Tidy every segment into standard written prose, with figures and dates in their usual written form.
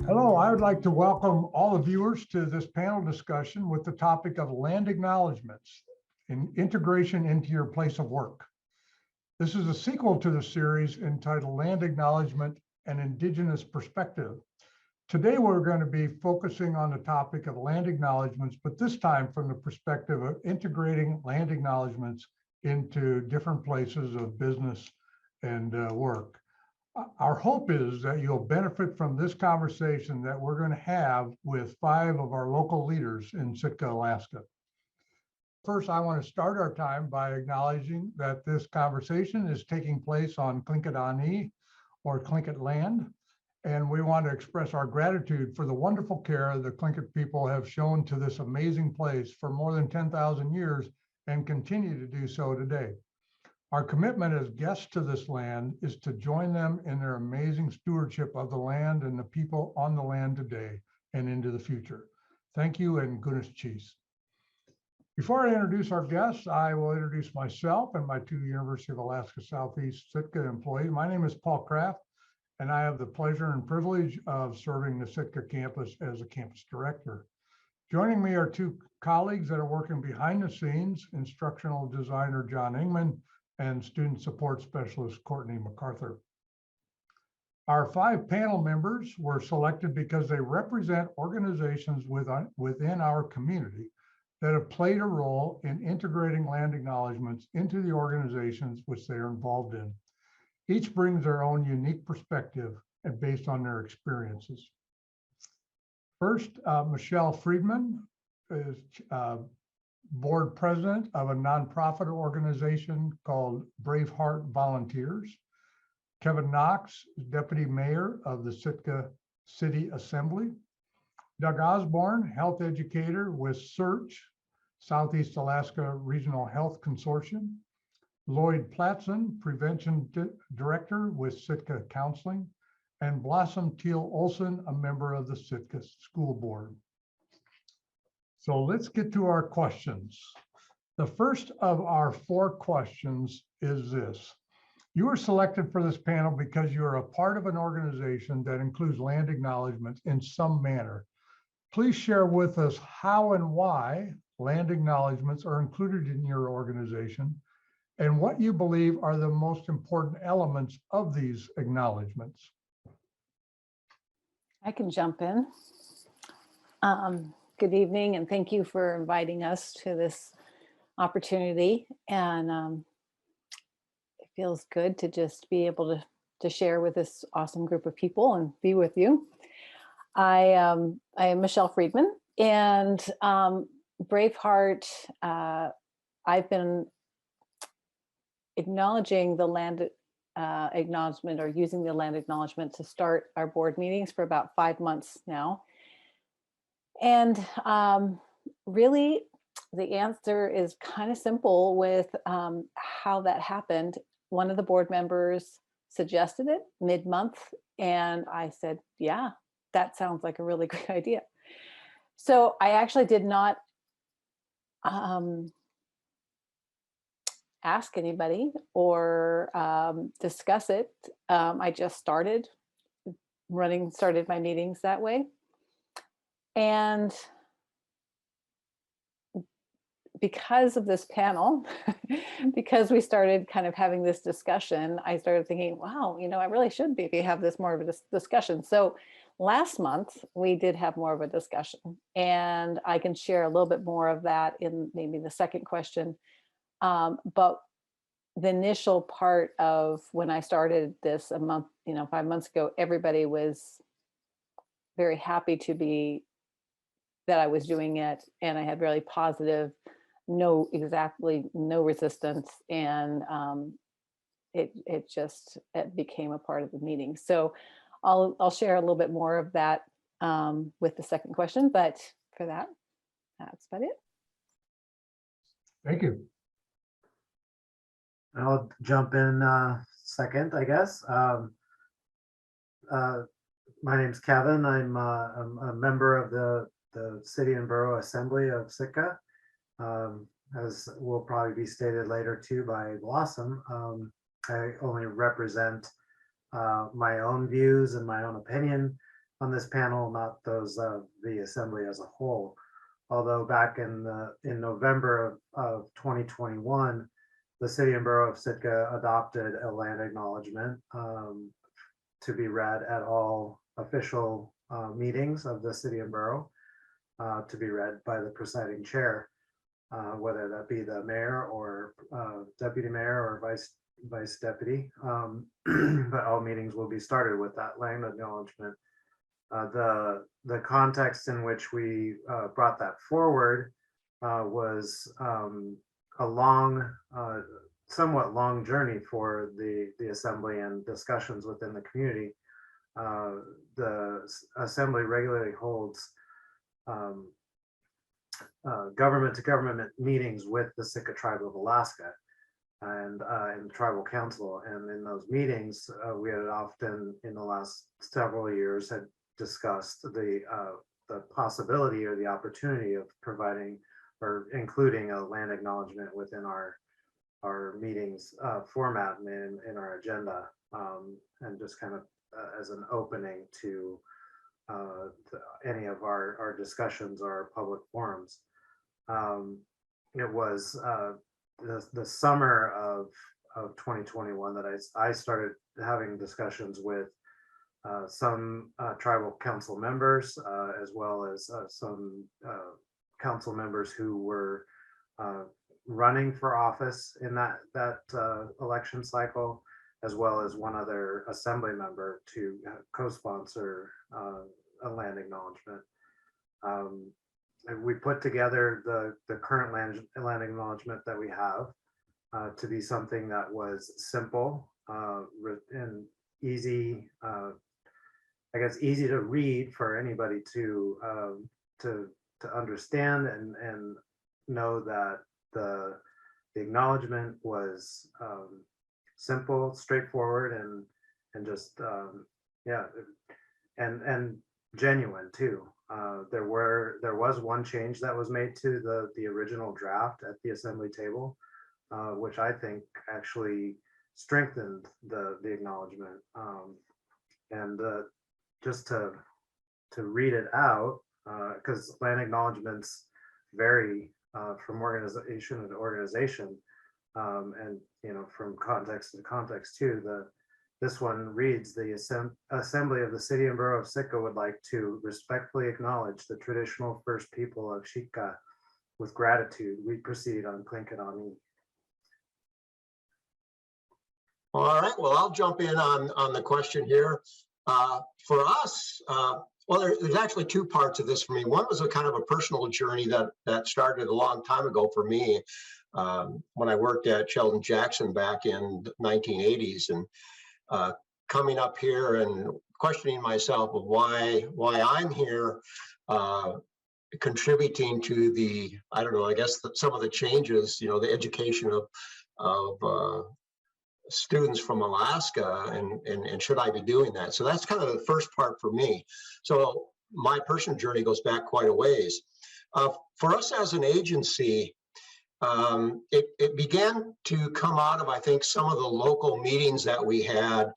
Hello, I would like to welcome all the viewers to this panel discussion with the topic of land acknowledgements and integration into your place of work. This is a sequel to the series entitled Land Acknowledgement and Indigenous Perspective. Today, we're going to be focusing on the topic of land acknowledgements, but this time from the perspective of integrating land acknowledgements into different places of business and work. Our hope is that you'll benefit from this conversation that we're going to have with 5 of our local leaders in Sitka, Alaska. First, I want to start our time by acknowledging that this conversation is taking place on Tlingit Ani, or Tlingit land, and we want to express our gratitude for the wonderful care the Tlingit people have shown to this amazing place for more than 10,000 years and continue to do so today. Our commitment as guests to this land is to join them in their amazing stewardship of the land and the people on the land today and into the future. Thank you and Gunas Cheese. Before I introduce our guests, I will introduce myself and my 2 University of Alaska Southeast Sitka employees. My name is Paul Kraft, and I have the pleasure and privilege of serving the Sitka campus as a campus director. Joining me are 2 colleagues that are working behind the scenes, instructional designer John Ingman and student support specialist Courtney MacArthur. Our 5 panel members were selected because they represent organizations within our community that have played a role in integrating land acknowledgements into the organizations which they are involved in. Each brings their own unique perspective and based on their experiences. First, Michele Friedman is board president of a nonprofit organization called Braveheart Volunteers. Kevin Knox is deputy mayor of the Sitka City Assembly. Doug Osbourne, health educator with SEARHC, Southeast Alaska Regional Health Consortium. Loyd Platson, prevention director with Sitka Counseling. And Blossom Teal-Olsen, a member of the Sitka School Board. So let's get to our questions. The first of our 4 questions is this. You were selected for this panel because you are a part of an organization that includes land acknowledgements in some manner. Please share with us how and why land acknowledgements are included in your organization and what you believe are the most important elements of these acknowledgements. I can jump in. Good evening, and thank you for inviting us to this opportunity. And it feels good to just be able to share with this awesome group of people and be with you. I am Michele Friedman, and Braveheart, I've been acknowledging the land acknowledgement, or using the land acknowledgement to start our board meetings for about 5 months now. And really, the answer is kind of simple with how that happened. One of the board members suggested it mid-month, and I said, yeah, that sounds like a really great idea. So I actually did not ask anybody or discuss it. I just started my meetings that way. And because of this panel, because we started kind of having this discussion, I started thinking, wow, I really should be have this more of a discussion. So last month we did have more of a discussion, and I can share a little bit more of that in maybe the second question. But the initial part of when I started this 5 months ago, everybody was very happy to be that I was doing it, and I had really positive, no resistance, and it became a part of the meeting. So I'll share a little bit more of that with the second question, but for that, that's about it. Thank you. I'll jump in second, I guess. My name's Kevin. I'm a member of the City and Borough Assembly of Sitka. As will probably be stated later too by Blossom, I only represent my own views and my own opinion this panel, not those of the assembly as a whole. Although back in November of 2021, the city and borough of Sitka adopted a land acknowledgement to be read at all official meetings of the city and borough, to be read by the presiding chair, whether that be the mayor or deputy mayor or vice deputy. But all meetings will be started with that land acknowledgement. The context in which we brought that forward was a long, somewhat long journey for the assembly and discussions within the community. The assembly regularly holds government to government meetings with the Sitka Tribe of Alaska and in the tribal council. And in those meetings, we had often in the last several years had discussed the possibility or the opportunity of providing or including a land acknowledgement within our meetings format and in our agenda, and just kind of as an opening to any of our discussions or public forums. It was the summer of 2021 that I started having discussions with some tribal council members, as well as some council members who were running for office in that election cycle, as well as one other assembly member to co-sponsor a land acknowledgement. And we put together the current land acknowledgement that we have to be something that was simple and easy, I guess easy to read for anybody to understand and know that the acknowledgement was simple, straightforward, and just yeah, and genuine too. There was one change that was made to the original draft at the assembly table, which I think actually strengthened the acknowledgement. And just to read it out, because land acknowledgements vary from organization to organization, and from context to context too. This one reads, the Assembly of the City and Borough of Sitka would like to respectfully acknowledge the traditional first people of Sitka. With gratitude, we proceed on Klinkanani. All right, well, I'll jump in on the question here. For us, well, there's actually two parts of this for me. One was a kind of a personal journey that started a long time ago for me, when I worked at Sheldon Jackson back in the 1980s, and coming up here and questioning myself of why I'm here, contributing to the, I don't know, I guess some of the changes, the education of students from Alaska, and should I be doing that? So that's kind of the first part for me. So my personal journey goes back quite a ways. For us as an agency, it began to come out of, I think, some of the local meetings that we had,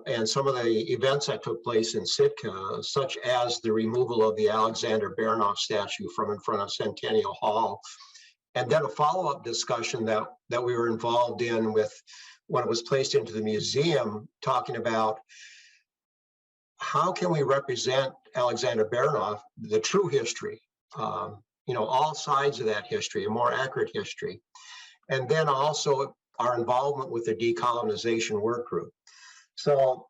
and some of the events that took place in Sitka, such as the removal of the Alexander Bernoff statue from in front of Centennial Hall, and then a follow-up discussion that we were involved in with when it was placed into the museum, talking about how can we represent Alexander Bernoff, the true history, all sides of that history, a more accurate history. And then also our involvement with the decolonization work group. So,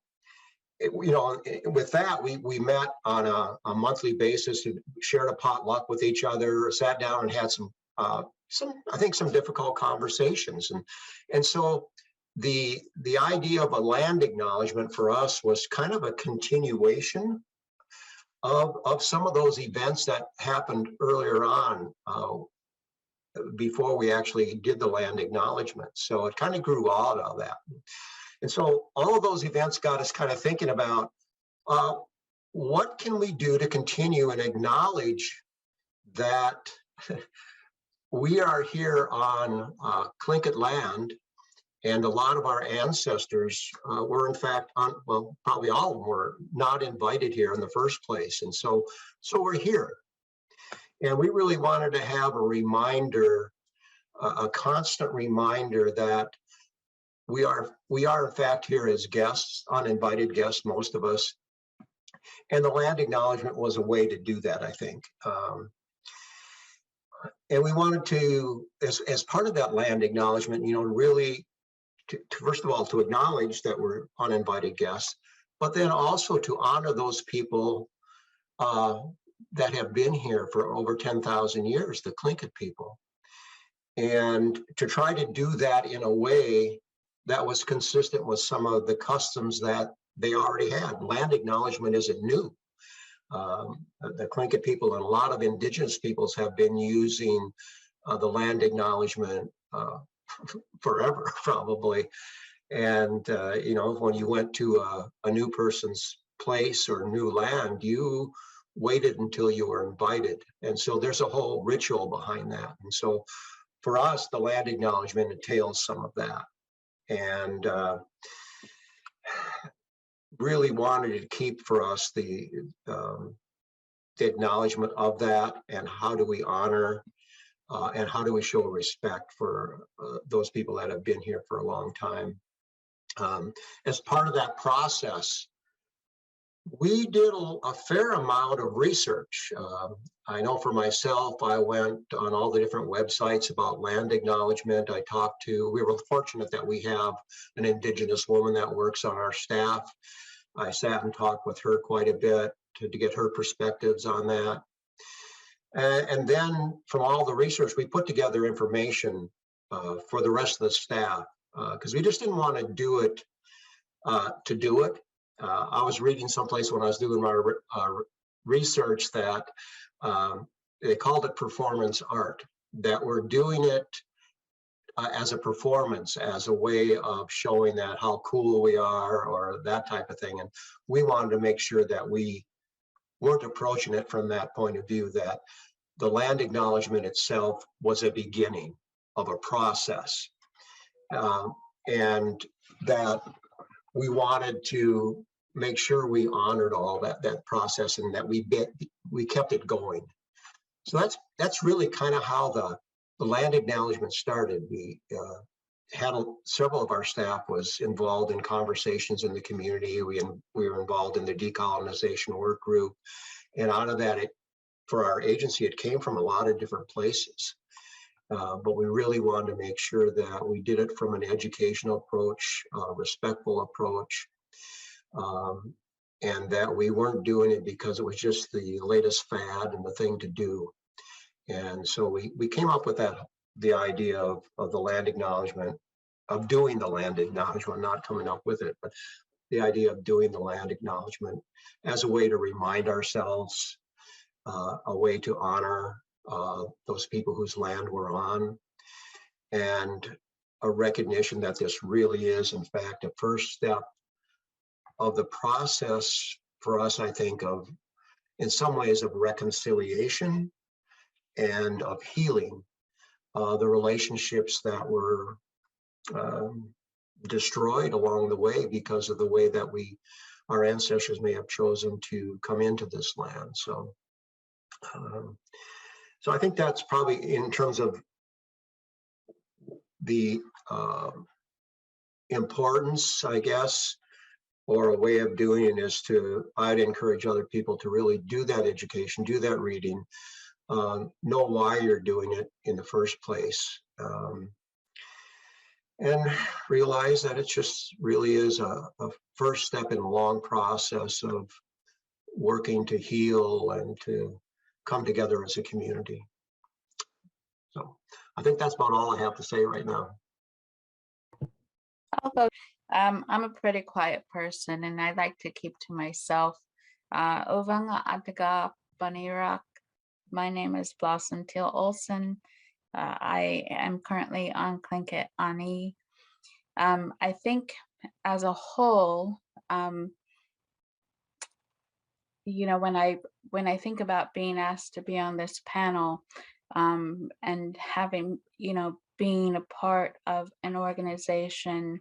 with that, we met on a monthly basis, shared a potluck with each other, sat down and had some difficult conversations. And so the idea of a land acknowledgement for us was kind of a continuation of some of those events that happened earlier on, before we actually did the land acknowledgement. So it kind of grew out of that. And so all of those events got us kind of thinking about what can we do to continue and acknowledge that we are here on Tlingit land, And a lot of our ancestors were in fact, well, probably all of them were not invited here in the first place. And so we're here. And we really wanted to have a reminder, a constant reminder that we are in fact here as guests, uninvited guests, most of us. And the land acknowledgement was a way to do that, I think. And we wanted to, as part of that land acknowledgement, really to first of all, to acknowledge that we're uninvited guests, but then also to honor those people that have been here for over 10,000 years, the Tlingit people. And to try to do that in a way that was consistent with some of the customs that they already had. Land acknowledgement isn't new. The Tlingit people and a lot of indigenous peoples have been using the land acknowledgement forever, probably. And, when you went to a new person's place or new land, you waited until you were invited. And so there's a whole ritual behind that. And so for us, the land acknowledgement entails some of that. And really wanted to keep for us the acknowledgement of that, and how do we honor and how do we show respect for those people that have been here for a long time. As part of that process, we did a fair amount of research. I know for myself, I went on all the different websites about land acknowledgement. We were fortunate that we have an indigenous woman that works on our staff. I sat and talked with her quite a bit to get her perspectives on that. And then from all the research, we put together information for the rest of the staff, because we just didn't want to do it to do it. I was reading someplace when I was doing my research that they called it performance art, that we're doing it as a performance, as a way of showing that how cool we are or that type of thing. And we wanted to make sure that we weren't approaching it from that point of view, that the land acknowledgement itself was a beginning of a process, and that we wanted to make sure we honored all that process, and that we kept it going. So that's really kind of how the land acknowledgement started. We had several of our staff was involved in conversations in the community. We were involved in the decolonization work group, and out of that, for our agency, it came from a lot of different places. But we really wanted to make sure that we did it from an educational approach, respectful approach, and that we weren't doing it because it was just the latest fad and the thing to do. And so we came up with the idea of the land acknowledgement, of doing the land acknowledgement, not coming up with it, but the idea of doing the land acknowledgement as a way to remind ourselves, a way to honor those people whose land we're on, and a recognition that this really is, in fact, a first step of the process for us, I think, of, in some ways, of reconciliation and of healing the relationships that were destroyed along the way because of the way that our ancestors may have chosen to come into this land. So I think that's probably, in terms of the importance, I guess, or a way of doing it, is I'd encourage other people to really do that education, do that reading, know why you're doing it in the first place, and realize that it just really is a first step in a long process of working to heal and to come together as a community. So I think that's about all I have to say right now. I'll go. I'm a pretty quiet person, and I like to keep to myself. Ovanga Ataga Banirak. My name is Blossom Teal-Olsen. I am currently on Tlingit Ani. I think as a whole, when I think about being asked to be on this panel, and having, being a part of an organization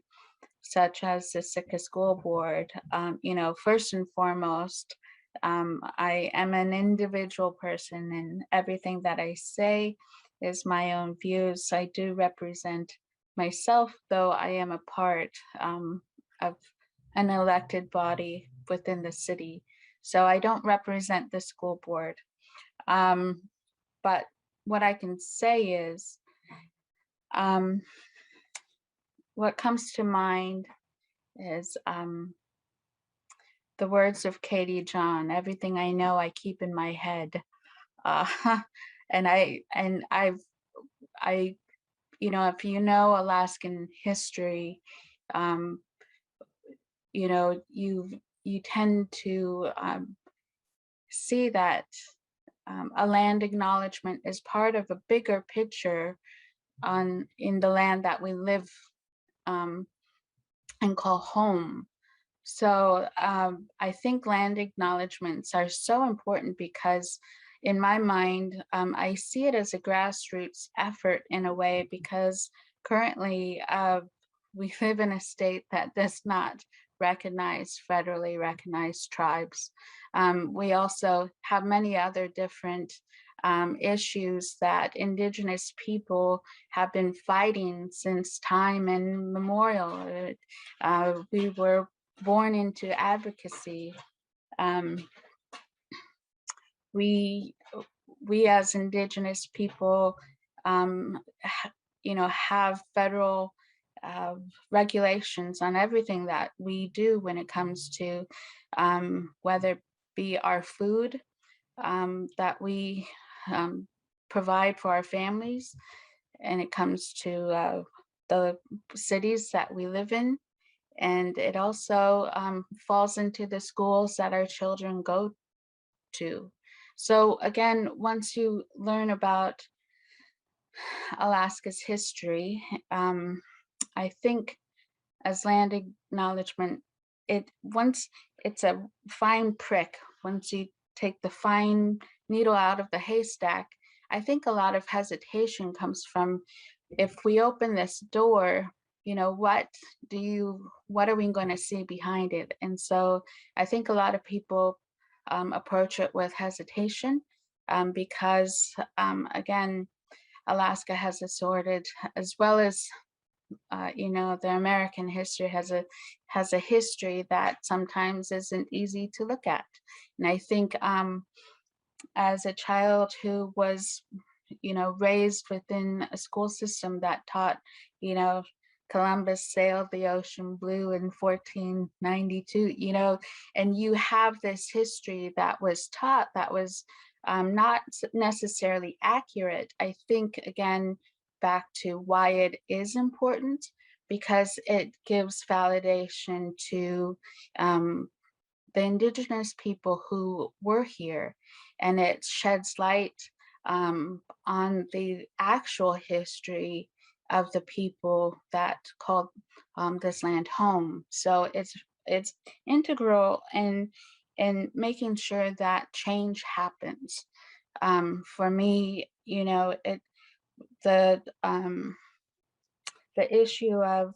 such as the Sitka School Board. You know, first and foremost, I am an individual person, and everything that I say is my own views. I do represent myself, though I am a part of an elected body within the city. So I don't represent the school board. But what I can say is, what comes to mind is the words of Katie John: "Everything I know, I keep in my head." Uh, and I, you know, if you know Alaskan history, um, you know, you tend to see that a land acknowledgement is part of a bigger picture in the land that we live and call home. So I think land acknowledgements are so important because in my mind, I see it as a grassroots effort in a way, because currently we live in a state that does not recognize federally recognized tribes. We also have many other different issues that Indigenous people have been fighting since time immemorial. We were born into advocacy. We as Indigenous people, you know, have federal regulations on everything that we do when it comes to whether it be our food that we provide for our families, and it comes to the cities that we live in. And it also falls into the schools that our children go to. So again, once you learn about Alaska's history, I think as land acknowledgement, once it's a fine prick, once you take the fine needle out of the haystack, I think a lot of hesitation comes from, if we open this door, you know, what are we going to see behind it? And so I think a lot of people approach it with hesitation because again, Alaska has a sordid, as well as you know, the American history has a history that sometimes isn't easy to look at. And I think as a child who was, you know, raised within a school system that taught, you know, Columbus sailed the ocean blue in 1492, you know, and you have this history that was taught that was not necessarily accurate. I think, again, back to why it is important, because it gives validation to the Indigenous people who were here, and it sheds light on the actual history of the people that called this land home. So it's integral in making sure that change happens. For me, you know, the issue of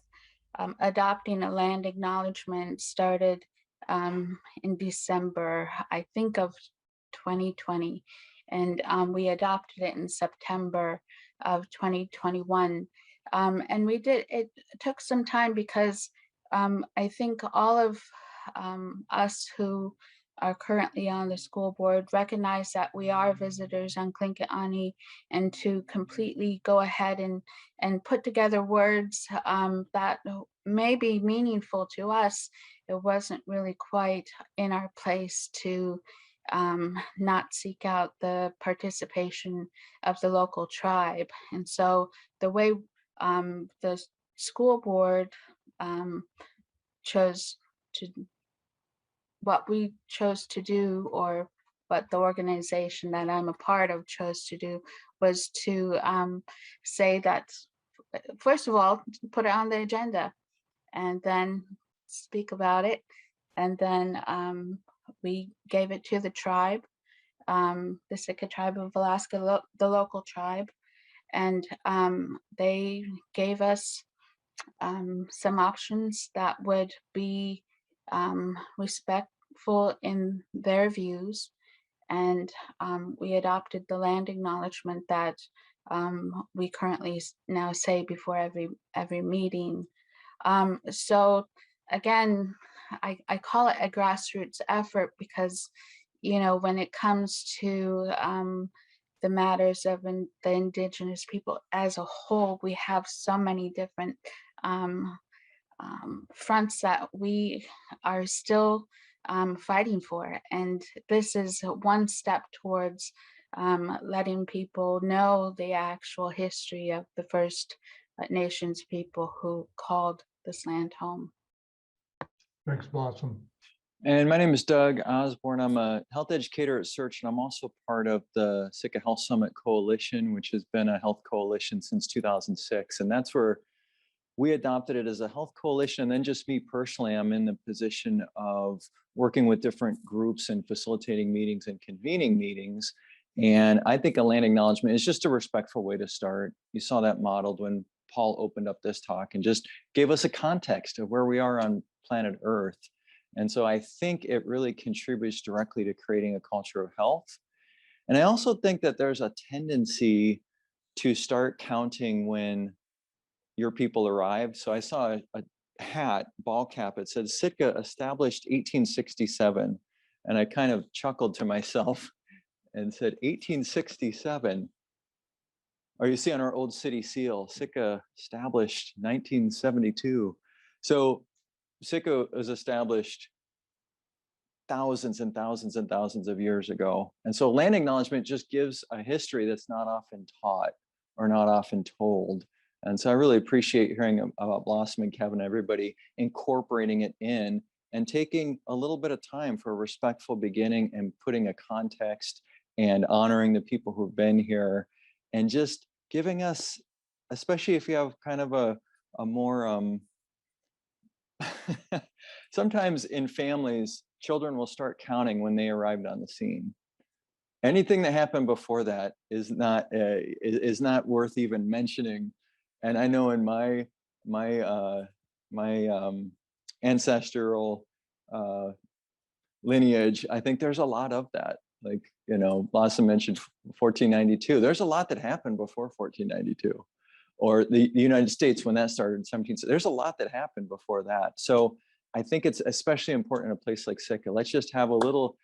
adopting a land acknowledgement started in December, I think, of 2020, and we adopted it in September of 2021. And it took some time because I think all of us who are currently on the school board recognize that we are visitors on Tlingit, and to completely go ahead and put together words that may be meaningful to us, it wasn't really quite in our place to not seek out the participation of the local tribe. And so the way the school board chose to, what we chose to do, or what the organization that I'm a part of chose to do, was to say that, first of all, put it on the agenda and then speak about it. And then we gave it to the tribe, the Sitka tribe of Alaska, the local tribe. And they gave us some options that would be respectful in their views. And we adopted the land acknowledgement that we currently now say before every meeting. So again, I call it a grassroots effort because, you know, when it comes to the matters of the indigenous people as a whole, we have so many different fronts that we are still fighting for. And this is one step towards letting people know the actual history of the First Nations people who called this land home. Thanks, Blossom. And my name is Doug Osbourne. I'm a health educator at SEARHC, and I'm also part of the Sitka Health Summit Coalition, which has been a health coalition since 2006. And that's where we adopted it as a health coalition. And then just me personally, I'm in the position of working with different groups and facilitating meetings and convening meetings. And I think a land acknowledgement is just a respectful way to start. You saw that modeled when Paul opened up this talk and just gave us a context of where we are on planet Earth. And so I think it really contributes directly to creating a culture of health. And I also think that there's a tendency to start counting when your people arrived. So I saw a hat, ball cap, it said Sitka established 1867. And I kind of chuckled to myself and said, 1867. Or you see on our old city seal, Sitka established 1972. So Sitka was established thousands and thousands and thousands of years ago. And so land acknowledgement just gives a history that's not often taught or not often told. And so I really appreciate hearing about Blossom and Kevin, everybody incorporating it in and taking a little bit of time for a respectful beginning and putting a context and honoring the people who've been here and just giving us, especially if you have kind of a more, sometimes in families, children will start counting when they arrived on the scene. Anything that happened before that is not worth even mentioning. And I know in my ancestral lineage, I think there's a lot of that. Like, you know, Blossom mentioned 1492. There's a lot that happened before 1492. Or the United States, when that started in 17th, there's a lot that happened before that. So I think it's especially important in a place like Sitka. Let's just have a little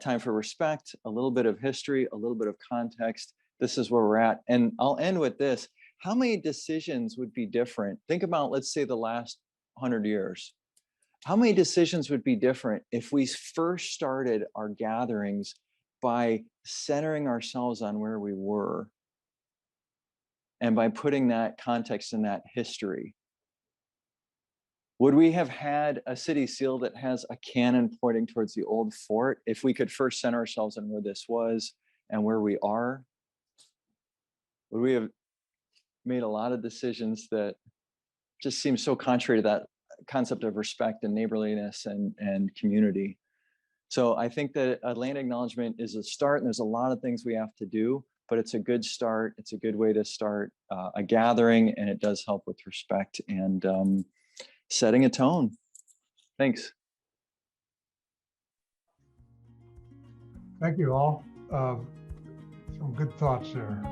time for respect, a little bit of history, a little bit of context. This is where we're at. And I'll end with this. How many decisions would be different? Think about, let's say, the last 100 years. How many decisions would be different if we first started our gatherings by centering ourselves on where we were and by putting that context in that history? Would we have had a city seal that has a cannon pointing towards the old fort if we could first center ourselves on where this was and where we are? Would we have made a lot of decisions that just seem so contrary to that concept of respect and neighborliness and community? So I think that a land acknowledgement is a start, and there's a lot of things we have to do, but it's a good start. It's a good way to start a gathering, and it does help with respect and setting a tone. Thanks. Thank you all. Some good thoughts there.